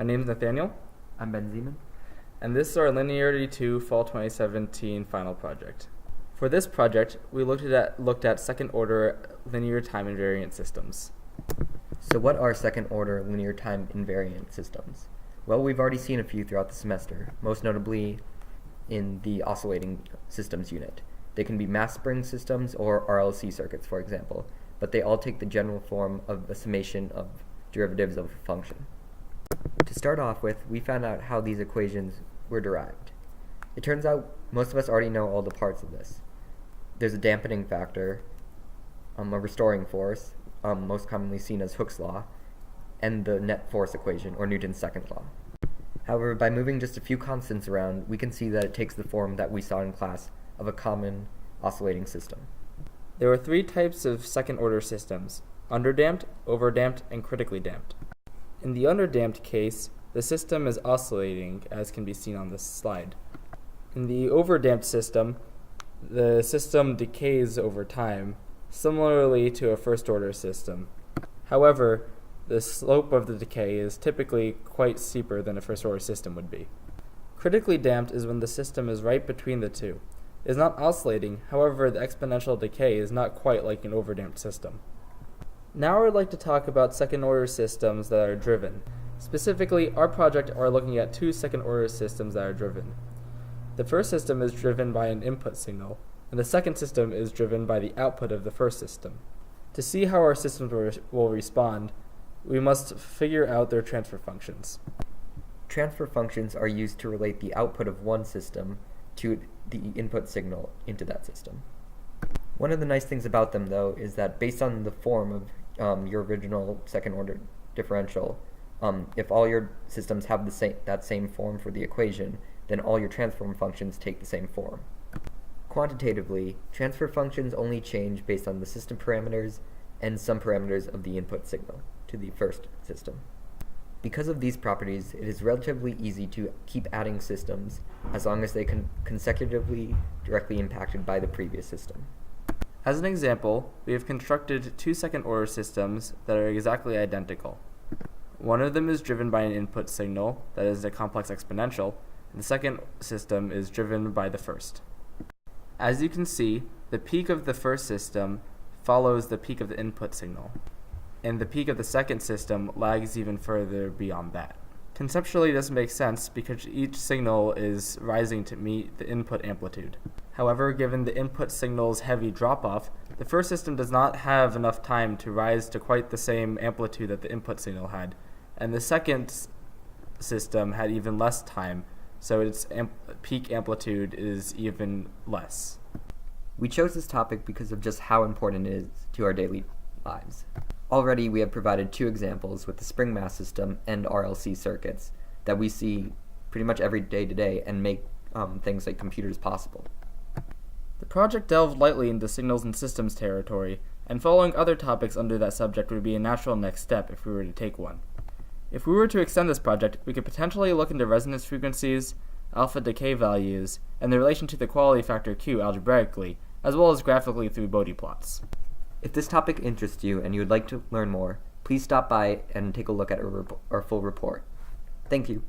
My name is Nathaniel. I'm Ziemann. And this is our Linearity 2 Fall 2017 final project. For this project, we looked at second-order linear time invariant systems. So what are second-order linear time invariant systems? Well, we've already seen a few throughout the semester, most notably in the oscillating systems unit. They can be mass spring systems or RLC circuits, for example, but they all take the general form of a summation of derivatives of a function. To start off with, we found out how these equations were derived. It turns out most of us already know all the parts of this. There's a dampening factor, a restoring force, most commonly seen as Hooke's law, and the net force equation, or Newton's second law. However, by moving just a few constants around, we can see that it takes the form that we saw in class of a common oscillating system. There are three types of second-order systems: underdamped, overdamped, and critically damped. In the underdamped case, the system is oscillating, as can be seen on this slide. In the overdamped system, the system decays over time, similarly to a first-order system. However, the slope of the decay is typically quite steeper than a first-order system would be. Critically damped is when the system is right between the two. It is not oscillating, however, the exponential decay is not quite like an overdamped system. Now I would like to talk about second-order systems that are driven. Specifically, our project are looking at two second-order systems that are driven. The first system is driven by an input signal, and the second system is driven by the output of the first system. To see how our systems will respond, we must figure out their transfer functions. Transfer functions are used to relate the output of one system to the input signal into that system. One of the nice things about them, though, is that based on the form of your original second-order differential, if all your systems have that same form for the equation, then all your transform functions take the same form. Quantitatively, transfer functions only change based on the system parameters and some parameters of the input signal to the first system. Because of these properties, it is relatively easy to keep adding systems as long as they can consecutively directly impacted by the previous system. As an example, we have constructed two second-order systems that are exactly identical. One of them is driven by an input signal that is a complex exponential, and the second system is driven by the first. As you can see, the peak of the first system follows the peak of the input signal, and the peak of the second system lags even further beyond that. Conceptually, this makes sense because each signal is rising to meet the input amplitude. However, given the input signal's heavy drop-off, the first system does not have enough time to rise to quite the same amplitude that the input signal had, and the second system had even less time, so its peak amplitude is even less. We chose this topic because of just how important it is to our daily lives. Already, we have provided two examples with the spring mass system and RLC circuits that we see pretty much every day today and make things like computers possible. The project delved lightly into signals and systems territory, and following other topics under that subject would be a natural next step if we were to take one. If we were to extend this project, we could potentially look into resonance frequencies, alpha decay values, and the relation to the quality factor Q algebraically, as well as graphically through Bode plots. If this topic interests you and you would like to learn more, please stop by and take a look at our full report. Thank you.